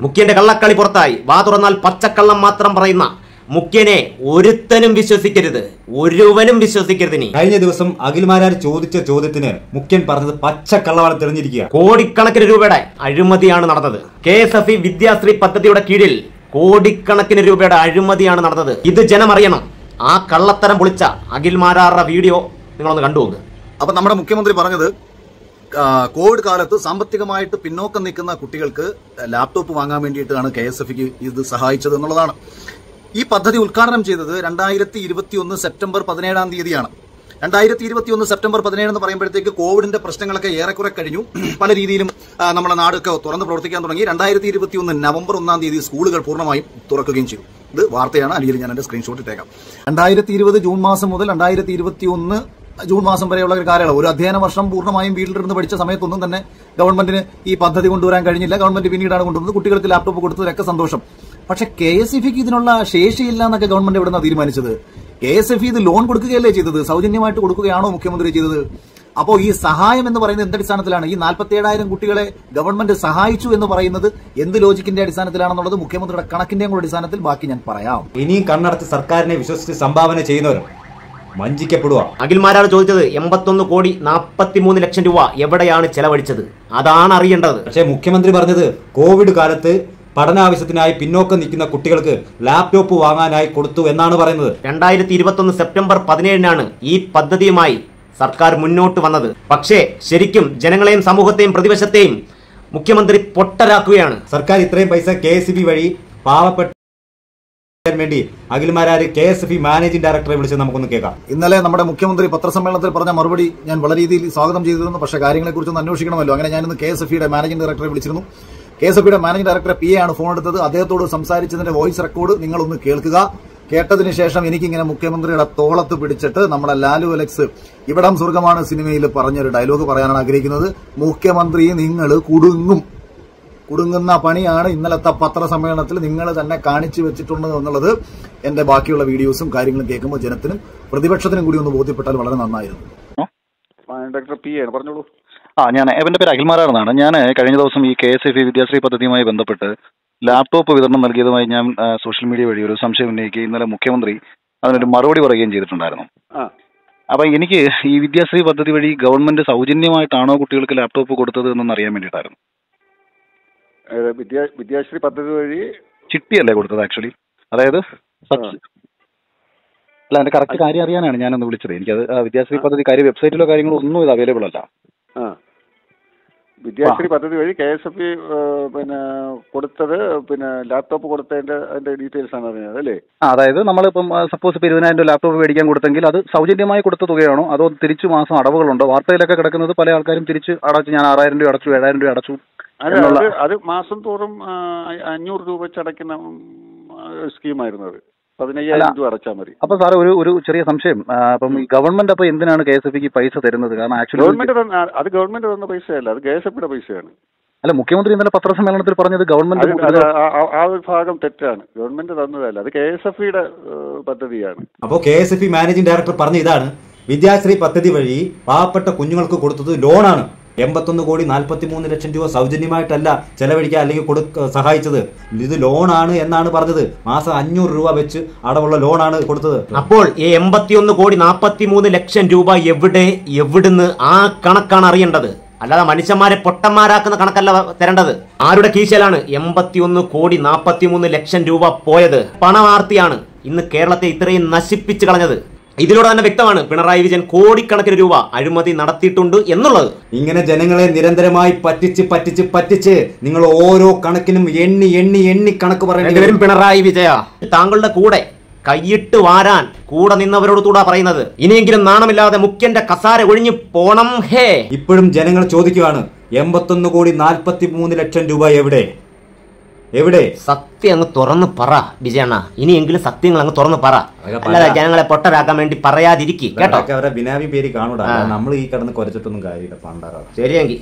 മുഖ്യന്റെ കള്ളക്കളി പുറത്തായി. വാ തുറന്നാൽ പച്ചക്കള്ളം മാത്രം പറയുന്ന മുഖ്യനെ ഒരുത്തനും വിശ്വസിക്കരുത്, ഒരുവനും വിശ്വസിക്കരുത്. ഇനി കഴിഞ്ഞ ദിവസം അഖിൽമാരാർ ചോദിച്ച ചോദ്യത്തിന് മുഖ്യൻ പറഞ്ഞത് പച്ചക്കള്ളമാണ് തെളിഞ്ഞിരിക്കുക. കോടിക്കണക്കിന് രൂപയുടെ അഴിമതിയാണ് നടന്നത്. KSFE വിദ്യാശ്രീ പദ്ധതിയുടെ കീഴിൽ കോടിക്കണക്കിന് രൂപയുടെ അഴിമതിയാണ് നടന്നത്. ഇത് ജനം അറിയണം. ആ കള്ളത്തരം പൊളിച്ച അഖിൽമാരാറുടെ വീഡിയോ നിങ്ങളൊന്ന് കണ്ടുപോകുക. അപ്പൊ നമ്മുടെ മുഖ്യമന്ത്രി പറഞ്ഞത് കോവിഡ് കാലത്ത് സാമ്പത്തികമായിട്ട് പിന്നോക്കം നിൽക്കുന്ന കുട്ടികൾക്ക് ലാപ്ടോപ്പ് വാങ്ങാൻ വേണ്ടിയിട്ടാണ് KSFEക്ക് ഇത് സഹായിച്ചത് എന്നുള്ളതാണ്. ഈ പദ്ധതി ഉദ്ഘാടനം ചെയ്തത് 2021 സെപ്റ്റംബർ 17 തീയതിയാണ്. 2021 സെപ്റ്റംബർ 17 എന്ന് പറയുമ്പോഴത്തേക്ക് കോവിഡിന്റെ പ്രശ്നങ്ങളൊക്കെ ഏറെക്കുറെ കഴിഞ്ഞു. പല രീതിയിലും നമ്മുടെ നാടൊക്കെ തുറന്ന് പ്രവർത്തിക്കാൻ തുടങ്ങി. 2021 നവംബർ 1 തീയതി സ്കൂളുകൾ പൂർണ്ണമായും തുറക്കുകയും ചെയ്തു. ഇത് വാർത്തയാണ്, അല്ലെങ്കിൽ ഞാൻ എന്റെ സ്ക്രീൻഷോട്ട് ഇട്ടേക്കാം. 2020 ജൂൺ മാസം മുതൽ 2021 ജൂൺ മാസം വരെയുള്ള ഒരു കാലയളവ്, ഒരു അധ്യയന വർഷം പൂർണ്ണമായും വീട്ടിലിരുന്ന് പഠിച്ച സമയത്തൊന്നും തന്നെ ഗവൺമെന്റിന് ഈ പദ്ധതി കൊണ്ടുവരാൻ കഴിഞ്ഞില്ല. ഗവൺമെന്റ് പിന്നീടാണ് കൊണ്ടുവന്നത്. കുട്ടികൾക്ക് ലാപ്ടോപ്പ് കൊടുത്തതൊക്കെ സന്തോഷം. പക്ഷെ KSFEക്ക് ഇതിനുള്ള ശേഷിയില്ല എന്നൊക്കെ ഗവൺമെന്റ് എവിടെ നിന്നാണ് തീരുമാനിച്ചത്? KSFE ഇത് ലോൺ കൊടുക്കുകയല്ലേ ചെയ്തത്? സൗജന്യമായിട്ട് കൊടുക്കുകയാണോ മുഖ്യമന്ത്രി ചെയ്തത്? അപ്പോൾ ഈ സഹായം എന്ന് പറയുന്നത് എന്തടിസ്ഥാനത്തിലാണ്? ഈ 47,000 കുട്ടികളെ ഗവൺമെന്റ് സഹായിച്ചു എന്ന് പറയുന്നത് എന്ത് ലോജിക്കിന്റെ അടിസ്ഥാനത്തിലാണെന്നുള്ളത് മുഖ്യമന്ത്രിയുടെ കണക്കിന്റെയും കൂടെ അടിസ്ഥാനത്തിൽ ബാക്കി ഞാൻ പറയാം. ഇനിയും കണ്ണടച്ച് സർക്കാരിനെ വിശ്വസിച്ച് സംഭാവന ചെയ്യുന്നവരും വഞ്ചിക്കപ്പെടുക. അഖിൽമാരാർ ചോദിച്ചത് 81,43,00,000 രൂപ എവിടെയാണ് ചെലവഴിച്ചത്? അതാണ് അറിയേണ്ടത്. പക്ഷേ മുഖ്യമന്ത്രി പറഞ്ഞത് കോവിഡ് കാലത്ത് പഠനാവശ്യത്തിനായി പിന്നോക്കം നിൽക്കുന്ന കുട്ടികൾക്ക് ലാപ്ടോപ്പ് വാങ്ങാനായി കൊടുത്തു എന്നാണ് പറയുന്നത്. 2021 സെപ്റ്റംബർ 17 ഈ പദ്ധതിയുമായി സർക്കാർ മുന്നോട്ട് വന്നത്. പക്ഷേ ശരിക്കും ജനങ്ങളെയും സമൂഹത്തെയും പ്രതിപക്ഷത്തെയും മുഖ്യമന്ത്രി പൊട്ടരാക്കുകയാണ്. സർക്കാർ ഇത്രയും പൈസ KSFE വഴി പാവപ്പെട്ട വേണ്ടി അഖിൽമാരാര് KSFE മാനേജിംഗ് ഡയറക്ടറെ വിളിച്ച് നമുക്കൊന്ന് കേൾക്കാം. ഇന്നലെ നമ്മുടെ മുഖ്യമന്ത്രി പത്രസമ്മേളനത്തിൽ പറഞ്ഞ മറുപടി ഞാൻ വളരെ രീതിയിൽ സ്വാഗതം ചെയ്തിരുന്നു. പക്ഷേ കാര്യങ്ങളെക്കുറിച്ചൊന്ന് അന്വേഷിക്കണമല്ലോ. അങ്ങനെ ഞാനിന്ന് KSFEയുടെ മാനേജിംഗ് ഡയറക്ടറെ വിളിച്ചിരുന്നു. KSFEയുടെ മാനേജിംഗ് ഡയറക്ടറെ PA ആണ് ഫോൺ എടുത്തത്. അദ്ദേഹത്തോട് സംസാരിച്ചതിന്റെ വോയിസ് റെക്കോർഡ് നിങ്ങളൊന്ന് കേൾക്കുക. കേട്ടതിന് ശേഷം എനിക്കിങ്ങനെ മുഖ്യമന്ത്രിയുടെ തോളത്ത് പിടിച്ചിട്ട് നമ്മുടെ ലാലു അലക്സ് ഇവിടം സ്വർഗമാണ് സിനിമയിൽ പറഞ്ഞൊരു ഡയലോഗ് പറയാനാണ് ആഗ്രഹിക്കുന്നത്. മുഖ്യമന്ത്രി നിങ്ങൾ കുടുങ്ങുന്ന പണിയാണ് ഇന്നലത്തെ പത്രസമ്മേളനത്തിൽ നിങ്ങൾ തന്നെ കാണിച്ചു വെച്ചിട്ടുള്ളത് എന്നുള്ളത് എന്റെ ബാക്കിയുള്ള വീഡിയോസും കാര്യങ്ങളും കേൾക്കുമ്പോൾ ജനത്തിനും പ്രതിപക്ഷത്തിനും കൂടി ഒന്ന് ബോധ്യപ്പെട്ടാൽ വളരെ നന്നായിരുന്നു. ഡോക്ടർ PA ആണ്, പറഞ്ഞോളൂ. ഞാൻ എന്റെ പേര് അഖിൽമാരാർ എന്നാണ്. ഞാൻ കഴിഞ്ഞ ദിവസം ഈ KSFE വിദ്യാശ്രീ പദ്ധതിയുമായി ബന്ധപ്പെട്ട് ലാപ്ടോപ്പ് വിതരണം നൽകിയതുമായി ഞാൻ സോഷ്യൽ മീഡിയ വഴി ഒരു സംശയം ഉന്നയിക്കുകയും ഇന്നലെ മുഖ്യമന്ത്രി അതിനൊരു മറുപടി പറയുകയും ചെയ്തിട്ടുണ്ടായിരുന്നു. അപ്പൊ എനിക്ക് ഈ വിദ്യാശ്രീ പദ്ധതി വഴി ഗവൺമെന്റ് സൗജന്യമായിട്ടാണോ കുട്ടികൾക്ക് ലാപ്ടോപ്പ് കൊടുത്തത് എന്നൊന്ന് അറിയാൻ വേണ്ടിയിട്ടായിരുന്നു. വിദ്യാശ്രീ പദ്ധതി വഴി ചിട്ടിയല്ലേ കൊടുത്തത് ആക്ച്വലി? അതായത് അല്ല, അതിന്റെ കറക്റ്റ് കാര്യം അറിയാനാണ് ഞാനൊന്ന് വിളിച്ചത്. എനിക്കത് വിദ്യാശ്രീ പദ്ധതി കാര്യം വെബ്സൈറ്റിലോ കാര്യങ്ങളോ ഒന്നും ഇത് അവൈലബിൾ അല്ല. വിദ്യാശ്രീ പദ്ധതി വഴി KSFE കൊടുത്തത് ലാപ്ടോപ്പ് കൊടുത്തതിന്റെ അതിന്റെ ഡീറ്റെയിൽസ് ആണ് അറിഞ്ഞത് അല്ലേ? അതായത് നമ്മളിപ്പം സപ്പോസ് 20,000 ലാപ്ടോപ്പ് മേടിക്കാൻ കൊടുത്തെങ്കിൽ അത് സൗജന്യമായി കൊടുത്ത തുകയാണോ അതോ തിരിച്ചു മാസം അടവുകളുണ്ടോ? വാർത്തയിലൊക്കെ കിടക്കുന്നത് പല ആൾക്കാരും തിരിച്ച് അടച്ചു, ഞാൻ 6,000 രൂപ അടച്ചു, 7,000 രൂപ അടച്ചു. അത് മാസം തോറും 500 രൂപ വെച്ച് അടയ്ക്കുന്ന സ്കീമായിരുന്നു. അത് 15,000 രൂപ അടച്ചാൽ മതി. അപ്പൊ സാറ് ഒരു ചെറിയ സംശയം, അപ്പം ഈ ഗവൺമെന്റ് അപ്പൊ എന്തിനാണ് KSFEക്ക് പൈസ തരുന്നത്? കാരണം ആക്ച്വലി ഗവൺമെന്റ് തന്ന പൈസയല്ല, അത് KSFEയുടെ പൈസയാണ്. അല്ല, മുഖ്യമന്ത്രി ഇന്നലെ പത്രസമ്മേളനത്തിൽ പറഞ്ഞത് ഗവൺമെന്റ് ആ ഒരു ഭാഗം തെറ്റാണ്. ഗവൺമെന്റ് തന്നതല്ല, അത് KSFEയുടെ പദ്ധതിയാണ്. അപ്പോൾ KSFE മാനേജിംഗ് ഡയറക്ടർ പറഞ്ഞ ഇതാണ്, വിദ്യാശ്രീ പദ്ധതി വഴി പാവപ്പെട്ട കുഞ്ഞുങ്ങൾക്ക് കൊടുത്തത് ലോണാണ്. 81,43,00,000 രൂപ സൗജന്യമായിട്ടല്ല ചെലവഴിക്കാൻ അല്ലെങ്കിൽ സഹായിച്ചത്. ഇത് ലോണാണ് എന്നാണ് പറഞ്ഞത്. മാസം 500 രൂപ വെച്ച് അടവുള്ള ലോണാണ് കൊടുത്തത്. അപ്പോൾ ഈ 81,43,00,000 രൂപ എവിടുന്ന് ആ കണക്കാണ് അറിയേണ്ടത്. അല്ലാതെ മനുഷ്യന്മാരെ പൊട്ടന്മാരാക്കുന്ന കണക്കല്ല തരേണ്ടത്. ആരുടെ കീശയിലാണ് 81,43,00,000 രൂപ പോയത്? പണവാർത്തിയാണ് ഇന്ന് കേരളത്തെ ഇത്രയും നശിപ്പിച്ചു കളഞ്ഞത്. ഇതിലൂടെ തന്നെ വ്യക്തമാണ് പിണറായി വിജയൻ കോടിക്കണക്കിന് രൂപ അഴിമതി നടത്തിയിട്ടുണ്ട് എന്നുള്ളത്. ഇങ്ങനെ ജനങ്ങളെ നിരന്തരമായി പറ്റിച്ച് നിങ്ങൾ ഓരോ കണക്കിനും എണ്ണി കണക്ക് പറയേണ്ടി വരും. പിണറായി വിജയ, താങ്കളുടെ കൂടെ കൈയിട്ട് വാരാൻ കൂടെ നിന്നവരോട് കൂടാ പറയുന്നത്. ഇനിയെങ്കിലും നാണമില്ലാതെ മുഖ്യന്റെ കസാര ഒഴിഞ്ഞു പോണം. ഹേ, ഇപ്പോഴും ജനങ്ങൾ ചോദിക്കുകയാണ്, 81,43,00,000 രൂപ എവിടെ? സത്യം അങ്ങ് തുറന്ന് പറ വിജയണ്ണ. ഇനിയെങ്കിലും സത്യങ്ങൾ അങ്ങ് തുറന്ന് പറ. അല്ലാതെ ജനങ്ങളെ പൊട്ടരാക്കാൻ വേണ്ടി പറയാതിരിക്കും കേട്ടോ. അവരെ ബിനാമി പേര് കാണൂടാ. നമ്മൾ ഈ കിടന്ന് കുറച്ചിട്ടൊന്നും കാര്യമില്ല. പണ്ടാറ ശരിയെങ്കിൽ